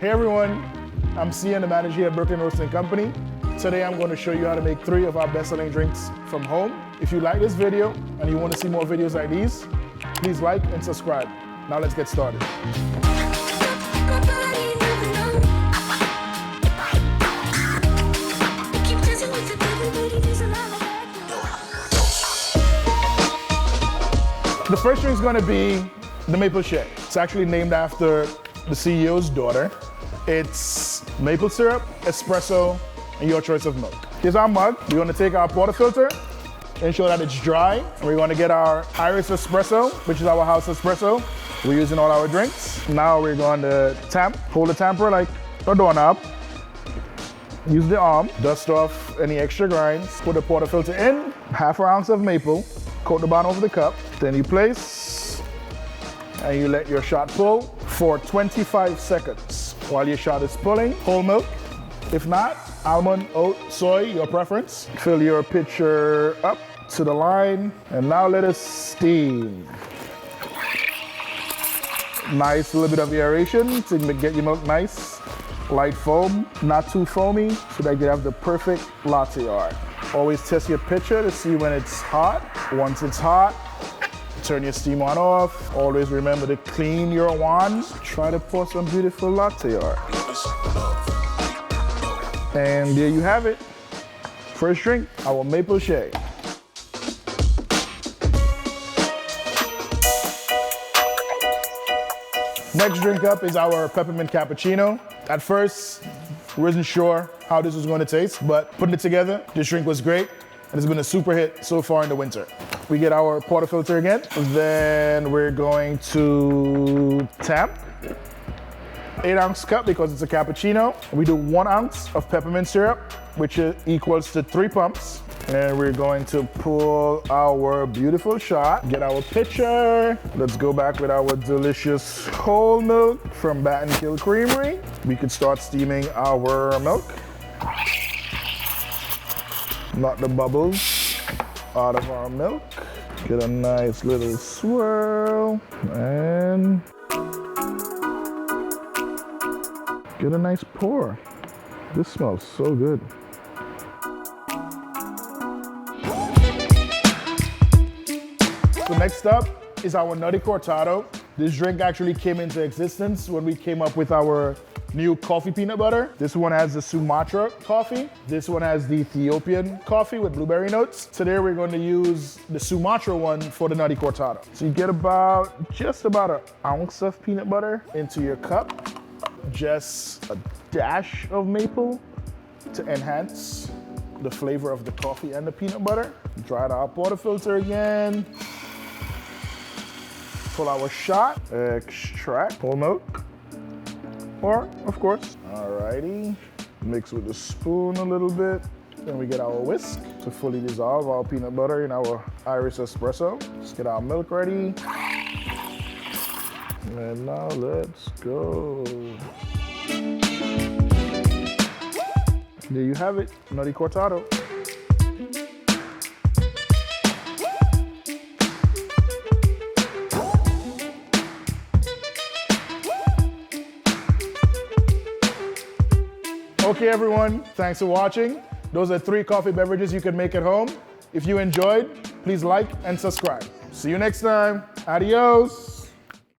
Hey everyone, I'm Seon, the manager here at Brooklyn Roasting Company. Today I'm going to show you how to make 3 of our best-selling drinks from home. If you like this video and you want to see more videos like these, please like and subscribe. Now let's get started. The first drink is going to be the Maple Shay. It's actually named after the CEO's daughter. It's maple syrup, espresso, and your choice of milk. Here's our mug. We're going to take our portafilter, ensure that it's dry, and we're going to get our Irish espresso, which is our house espresso. We're using all our drinks. Now we're going to hold the tamper like a doorknob. Use the arm, dust off any extra grinds, put the portafilter in, 1/2 ounce of maple, coat the bottom of the cup, then you place, and you let your shot pull for 25 seconds. While your shot is pulling, whole milk. If not, almond, oat, soy, your preference. Fill your pitcher up to the line, and now let it steam. Nice little bit of aeration to get your milk nice, light foam, not too foamy, so that you have the perfect latte art. Always test your pitcher to see when it's hot. Once it's hot, turn your steam on off. Always remember to clean your wand. Try to pour some beautiful latte art. And there you have it. First drink, our Maple Shay. Next drink up is our Peppermint Cappuccino. At first, we wasn't sure how this was going to taste, but putting it together, this drink was great. And it's been a super hit so far in the winter. We get our portafilter again. Then we're going to tamp. 8-ounce cup because it's a cappuccino. We do 1 ounce of peppermint syrup, which equals to 3 pumps. And we're going to pull our beautiful shot, get our pitcher. Let's go back with our delicious whole milk from Bat and Kill Creamery. We could start steaming our milk. Knock the bubbles out of our milk. Get a nice little swirl and get a nice pour. This smells so good. So next up is our Nutty Cortado. This drink actually came into existence when we came up with our new coffee peanut butter. This one has the Sumatra coffee. This one has the Ethiopian coffee with blueberry notes. Today we're going to use the Sumatra one for the Nutty Cortado. So you get just about 1 ounce of peanut butter into your cup. Just a dash of maple to enhance the flavor of the coffee and the peanut butter. Dry our portafilter again. Pull our shot, extract whole milk. Or, of course, alrighty. Mix with the spoon a little bit. Then we get our whisk to fully dissolve our peanut butter in our Irish espresso. Let's get our milk ready. And now let's go. There you have it, Nutty Cortado. Okay everyone, thanks for watching. Those are 3 coffee beverages you can make at home. If you enjoyed, please like and subscribe. See you next time. Adios.